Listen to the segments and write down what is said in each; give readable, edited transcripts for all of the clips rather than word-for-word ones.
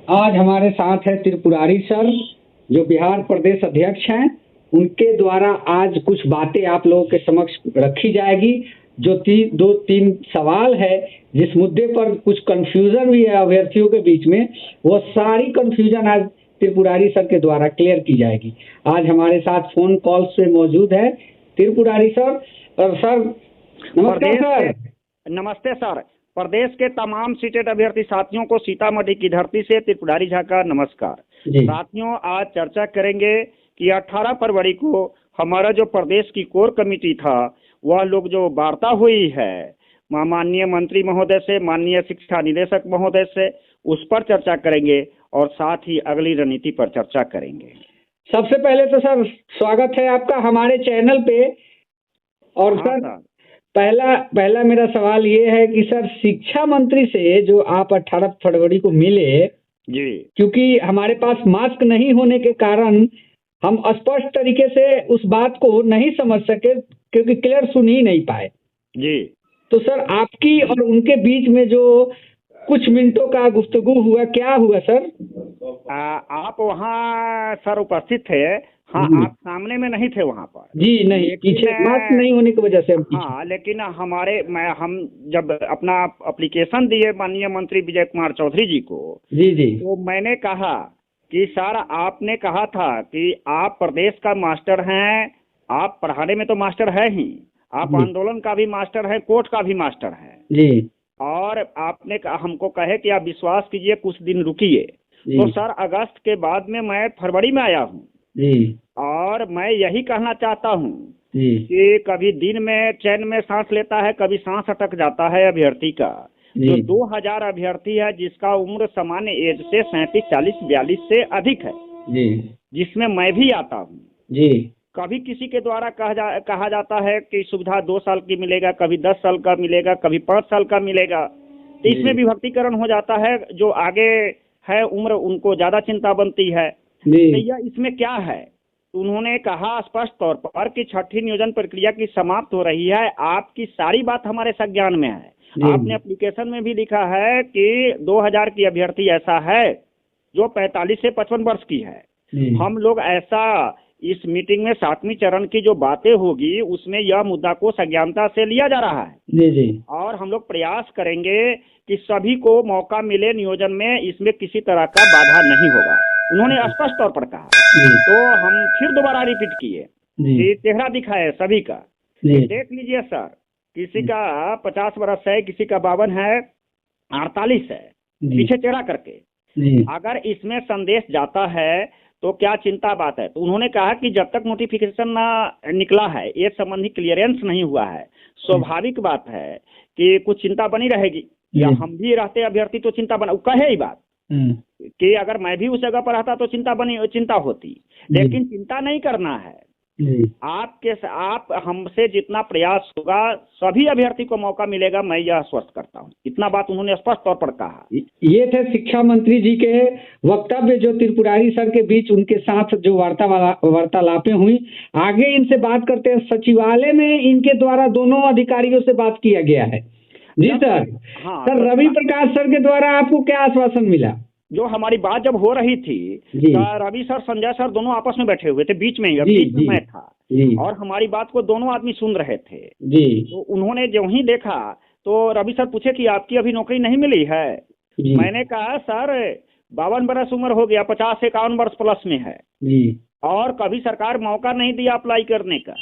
आज हमारे साथ है त्रिपुरारी सर, जो बिहार प्रदेश अध्यक्ष हैं। उनके द्वारा आज कुछ बातें आप लोगों के समक्ष रखी जाएगी। जो दो तीन सवाल है, जिस मुद्दे पर कुछ कंफ्यूजन भी है अभ्यर्थियों के बीच में, वो सारी कंफ्यूजन आज त्रिपुरारी सर के द्वारा क्लियर की जाएगी। आज हमारे साथ फोन कॉल से मौजूद है त्रिपुरारी सर। और सर नमस्कार सर। नमस्ते सर। प्रदेश के तमाम सीटेड अभ्यर्थी साथियों को सीतामढ़ी की धरती से त्रिपुरारी झा का नमस्कार। साथियों, आज चर्चा करेंगे कि 18 फरवरी को हमारा जो प्रदेश की कोर कमेटी था, वह लोग जो वार्ता हुई है माननीय मंत्री महोदय से, माननीय शिक्षा निदेशक महोदय से, उस पर चर्चा करेंगे और साथ ही अगली रणनीति पर चर्चा करेंगे। सबसे पहले तो सर स्वागत है आपका हमारे चैनल पे। और सर पहला मेरा सवाल ये है कि सर शिक्षा मंत्री से जो आप 18 फरवरी को मिले जी, क्योंकि हमारे पास मास्क नहीं होने के कारण हम स्पष्ट तरीके से उस बात को नहीं समझ सके, क्योंकि क्लियर सुन ही नहीं पाए जी। तो सर आपकी और उनके बीच में जो कुछ मिनटों का गुफ्तगू हुआ, क्या हुआ सर? आप वहाँ सर उपस्थित थे? हाँ, आप सामने में नहीं थे वहाँ पर? जी नहीं, पीछे मास्क नहीं होने की वजह से हम पीछे। हाँ, लेकिन हम जब अपना एप्लीकेशन दिए माननीय मंत्री विजय कुमार चौधरी जी को, जी, तो मैंने कहा कि सर आपने कहा था कि आप प्रदेश का मास्टर हैं, आप पढ़ाने में तो मास्टर है ही, आप आंदोलन का भी मास्टर है, कोर्ट का भी मास्टर है जी, और आपने हमको कहे कि आप विश्वास कीजिए, कुछ दिन रुकिए। तो सर अगस्त के बाद में मैं फरवरी में आया हूँ जी, और मैं यही कहना चाहता हूँ कि कभी दिन में चैन में सांस लेता है, कभी सांस अटक जाता है अभ्यर्थी का। जो 2000 अभ्यर्थी है जिसका उम्र सामान्य एज से 37, 40, 42 से अधिक है जी, जिसमें मैं भी आता हूँ जी। कभी किसी के द्वारा कहा जाता है कि सुविधा 2 साल की मिलेगा, कभी 10 साल का मिलेगा, कभी 5 साल का मिलेगा, तो इसमें विभक्तिकरण हो जाता है। जो आगे है उम्र उनको ज्यादा चिंता बनती है। तो यह इसमें क्या है? उन्होंने कहा स्पष्ट तौर पर कि छठी नियोजन प्रक्रिया की समाप्त हो रही है। आपकी सारी बात हमारे संज्ञान में है। आपने एप्लीकेशन में भी लिखा है कि 2000 की अभ्यर्थी ऐसा है जो 45 से 55 वर्ष की है। हम लोग ऐसा इस मीटिंग में 7वीं चरण की जो बातें होगी उसमें यह मुद्दा को संज्ञानता से लिया जा रहा है। जी। और हम लोग प्रयास करेंगे कि सभी को मौका मिले नियोजन में, इसमें किसी तरह का बाधा नहीं होगा, उन्होंने स्पष्ट तौर पर कहा। तो हम फिर दोबारा रिपीट किए कि चेहरा दिखाए सभी का। देख लीजिए सर, किसी का 50 वर्ष है, किसी का 52 है, 48 है, पीछे चेहरा करके। अगर इसमें संदेश जाता है तो क्या चिंता बात है? तो उन्होंने कहा कि जब तक नोटिफिकेशन ना निकला है, ये संबंधी क्लियरेंस नहीं हुआ है, स्वाभाविक बात है कि कुछ चिंता बनी रहेगी। या हम भी रहते अभ्यर्थी तो चिंता बना, कहे ही बात कि अगर मैं भी उस जगह पर रहता तो चिंता होती, लेकिन चिंता नहीं करना है। आप हमसे जितना प्रयास होगा सभी अभ्यर्थी को मौका मिलेगा, मैं यह आश्वस्त करता हूँ। इतना बात उन्होंने स्पष्ट तौर पर कहा। ये थे शिक्षा मंत्री जी के वक्तव्य, जो त्रिपुरारी सर के बीच उनके साथ जो वार्तालापें हुई। आगे इनसे बात करते हैं। सचिवालय में इनके द्वारा दोनों अधिकारियों से बात किया गया है। जी सर। हाँ, सर रवि प्रकाश सर के द्वारा आपको क्या आश्वासन मिला? जो हमारी बात जब हो रही थी, रवि सर, संजय सर दोनों आपस में बैठे हुए थे, बीच में मैं था और हमारी बात को दोनों आदमी सुन रहे थे। तो उन्होंने जो ही देखा तो रवि सर पूछे कि आपकी अभी नौकरी नहीं मिली है? मैंने कहा सर 52 वर्ष उम्र हो गया, 50-51 वर्ष प्लस में है और कभी सरकार मौका नहीं दिया अप्लाई करने का।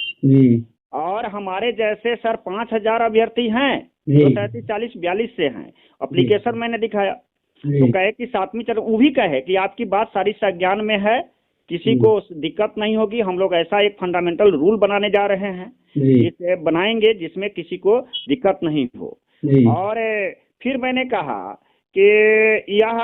और हमारे जैसे सर 5000 अभ्यर्थी हैं जो 37, 40, 42 से हैं। एप्लीकेशन मैंने दिखाया तो कहे कि 7वीं चरण, वो भी कहे कि आपकी बात सारी संज्ञान में है, किसी को दिक्कत नहीं होगी। हम लोग ऐसा एक फंडामेंटल रूल बनाने जा रहे हैं, इसे बनाएंगे जिसमें किसी को दिक्कत नहीं हो। और फिर मैंने कहा कि यह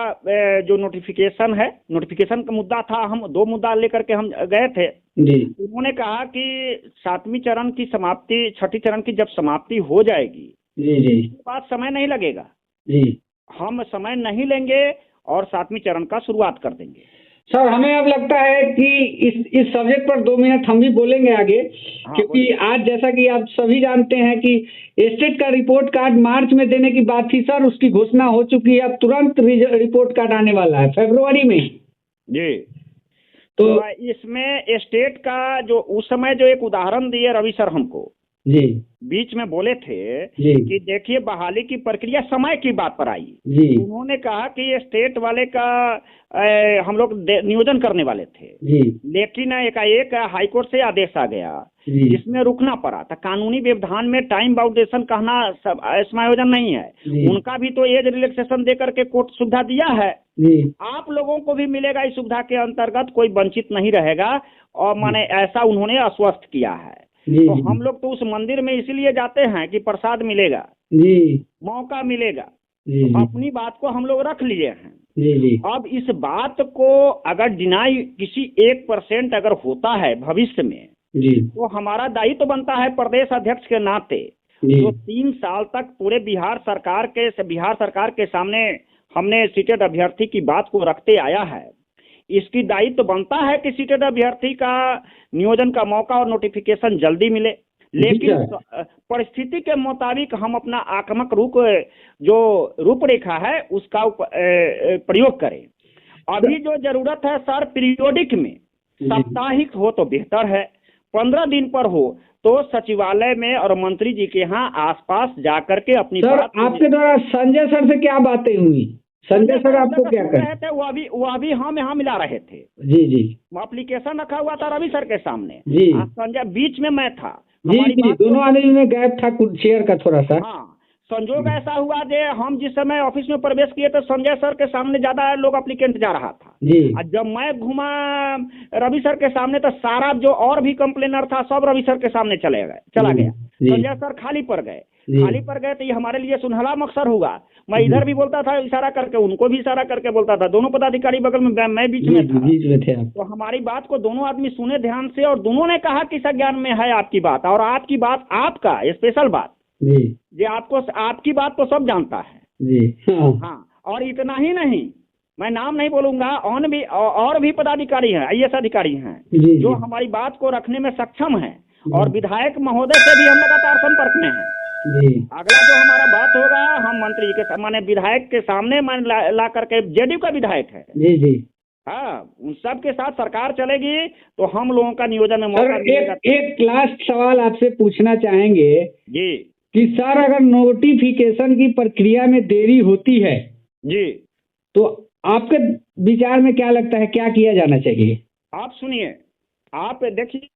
जो नोटिफिकेशन है, नोटिफिकेशन का मुद्दा था, हम 2 मुद्दा लेकर के हम गए थे। उन्होंने कहा कि 7वीं चरण की समाप्ति, छठी चरण की जब समाप्ति हो जाएगी उसके बाद समय नहीं लगेगा, हम समय नहीं लेंगे और 7वीं चरण का शुरुआत कर देंगे। सर हमें अब लगता है कि इस सब्जेक्ट पर 2 मिनट हम भी बोलेंगे आगे, क्योंकि आज जैसा कि आप सभी जानते हैं कि स्टेट का रिपोर्ट कार्ड मार्च में देने की बात थी सर, उसकी घोषणा हो चुकी है। अब तुरंत रिपोर्ट कार्ड आने वाला है फरवरी में जी। तो इसमें स्टेट का जो उस समय जो एक उदाहरण दिए रवि सर हमको जी बीच में बोले थे कि देखिए बहाली की प्रक्रिया समय की बात पर आई जी। उन्होंने कहा कि ये स्टेट वाले का हम लोग नियोजन करने वाले थे जी। लेकिन एकाएक हाईकोर्ट से आदेश आ गया जिसमें रुकना पड़ा था। कानूनी व्यवधान में टाइम बाउंडेशन कहना समायोजन नहीं है। उनका भी तो एज रिलैक्सेशन दे करके कोर्ट सुविधा दिया है जी। आप लोगों को भी मिलेगा इस सुविधा के अंतर्गत, कोई वंचित नहीं रहेगा। और माने ऐसा उन्होंने आश्वस्त किया है। तो हम लोग तो उस मंदिर में इसीलिए जाते हैं कि प्रसाद मिलेगा जी, मौका मिलेगा जी, तो अपनी बात को हम लोग रख लिए हैं जी, जी। अब इस बात को अगर डिनाई किसी 1% अगर होता है भविष्य में जी, तो हमारा दायित्व तो बनता है प्रदेश अध्यक्ष के नाते जो 3 साल तक पूरे बिहार सरकार के सामने हमने सीटेड अभ्यर्थी की बात को रखते आया है। इसकी दायित्व तो बनता है कि सीटेड अभ्यर्थी का नियोजन का मौका और नोटिफिकेशन जल्दी मिले, लेकिन परिस्थिति के मुताबिक हम अपना आक्रामक रूपरेखा है उसका प्रयोग करें। अभी जो जरूरत है सर पीरियोडिक में साप्ताहिक हो तो बेहतर है, 15 दिन पर हो तो सचिवालय में और मंत्री जी के यहाँ आसपास जाकर के अपनी सर आपके द्वारा संजय सर से क्या बातें हुई? संजय सर आपको क्या कह थे? वो अभी हम यहाँ मिला रहे थे जी जी। एप्लीकेशन रखा हुआ था रवि सर के सामने जी। संजय बीच में मैं था जी जी, दोनों आदमी में गैप था कुछ चेयर का थोड़ा सा। हाँ, संजोग ऐसा हुआ जे हम जिस समय ऑफिस में प्रवेश किए तो संजय सर के सामने ज्यादा लोग एप्लीकेंट जा रहा था जी। और जब मैं घुमा रवि सर के सामने तो सारा जो और भी कंप्लेनर था सब रवि सर के सामने चला गया। संजय सर खाली पड़ गए तो ये हमारे लिए सुनहला मकसद हुआ। मैं इधर भी बोलता था इशारा करके, उनको भी इशारा करके बोलता था, दोनों पदाधिकारी बगल में, मैं बीच में था। तो हमारी बात को दोनों आदमी सुने ध्यान से और दोनों ने कहा कि संज्ञान में है आपकी बात, और आपकी बात आपका स्पेशल बात जी आपकी बात तो सब जानता है जी। हाँ, और इतना ही नहीं, मैं नाम नहीं बोलूंगा, और भी पदाधिकारी हैं, IAS अधिकारी हैं जो हमारी बात को रखने में सक्षम है और विधायक महोदय से भी हम लगातार संपर्क में हैं जी। अगला जो हमारा बात होगा हम मंत्री के माने विधायक के सामने ला करके, JDU का विधायक है जी जी। हाँ, उन सब के साथ सरकार चलेगी तो हम लोगों का नियोजन में मौका मिलेगा। एक लास्ट सवाल आपसे पूछना चाहेंगे जी कि सर अगर नोटिफिकेशन की प्रक्रिया में देरी होती है जी तो आपके विचार में क्या लगता है, क्या किया जाना चाहिए? आप सुनिए, आप देखिए,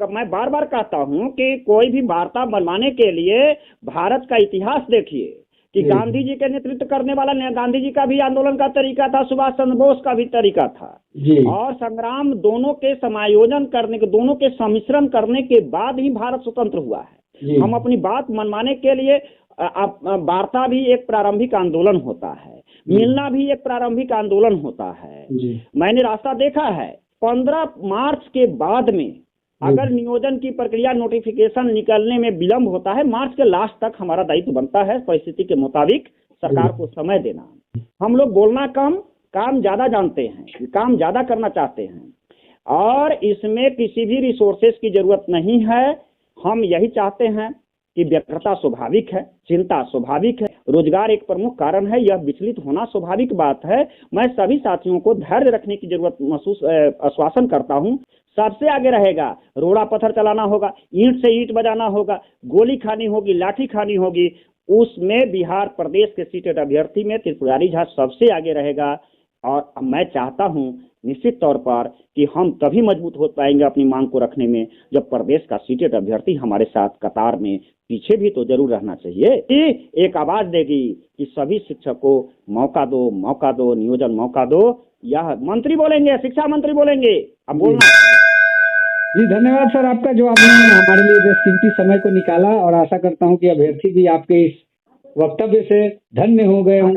मैं बार बार कहता हूं कि कोई भी वार्ता बनवाने के लिए भारत का इतिहास देखिए कि गांधी जी के नेतृत्व करने वाला, गांधी जी का भी आंदोलन का तरीका था, सुभाष चंद्र बोस का भी तरीका था जी। और संग्राम दोनों के समायोजन करने के, दोनों के सम्मिश्रण करने के बाद ही भारत स्वतंत्र हुआ है। हम अपनी बात मनवाने के लिए वार्ता भी एक प्रारंभिक आंदोलन होता है, मिलना भी एक प्रारंभिक आंदोलन होता है। मैंने रास्ता देखा है, 15 मार्च के बाद में अगर नियोजन की प्रक्रिया नोटिफिकेशन निकलने में विलंब होता है, मार्च के लास्ट तक हमारा दायित्व बनता है परिस्थिति के मुताबिक सरकार को समय देना। हम लोग बोलना कम, काम ज्यादा जानते हैं, काम ज्यादा करना चाहते हैं और इसमें किसी भी रिसोर्सेज की जरूरत नहीं है। हम यही चाहते हैं कि व्यग्रता स्वाभाविक है, चिंता स्वाभाविक है, रोजगार एक प्रमुख कारण है, यह विचलित होना स्वाभाविक बात है। मैं सभी साथियों को धैर्य रखने की जरूरत महसूस आश्वासन करता हूं। सबसे आगे रहेगा, रोड़ा पत्थर चलाना होगा, ईंट से ईंट बजाना होगा, गोली खानी होगी, लाठी खानी होगी, उसमें बिहार प्रदेश के सीटेड अभ्यर्थी में त्रिपुरारी झा सबसे आगे रहेगा। और मैं चाहता हूं निश्चित तौर पर कि हम तभी मजबूत हो पाएंगे अपनी मांग को रखने में जब प्रदेश का सीटेड अभ्यर्थी हमारे साथ कतार में, पीछे भी तो जरूर रहना चाहिए, एक आवाज देगी कि सभी शिक्षक को मौका दो, नियोजन मौका दो। यह मंत्री बोलेंगे, शिक्षा मंत्री बोलेंगे, अब बोलना। जी धन्यवाद सर आपका, जो आपने हमारे लिए बेशकीमती समय को निकाला, और आशा करता हूं कि अभ्यर्थी भी आपके इस वक्तव्य से धन्य हो गए हों।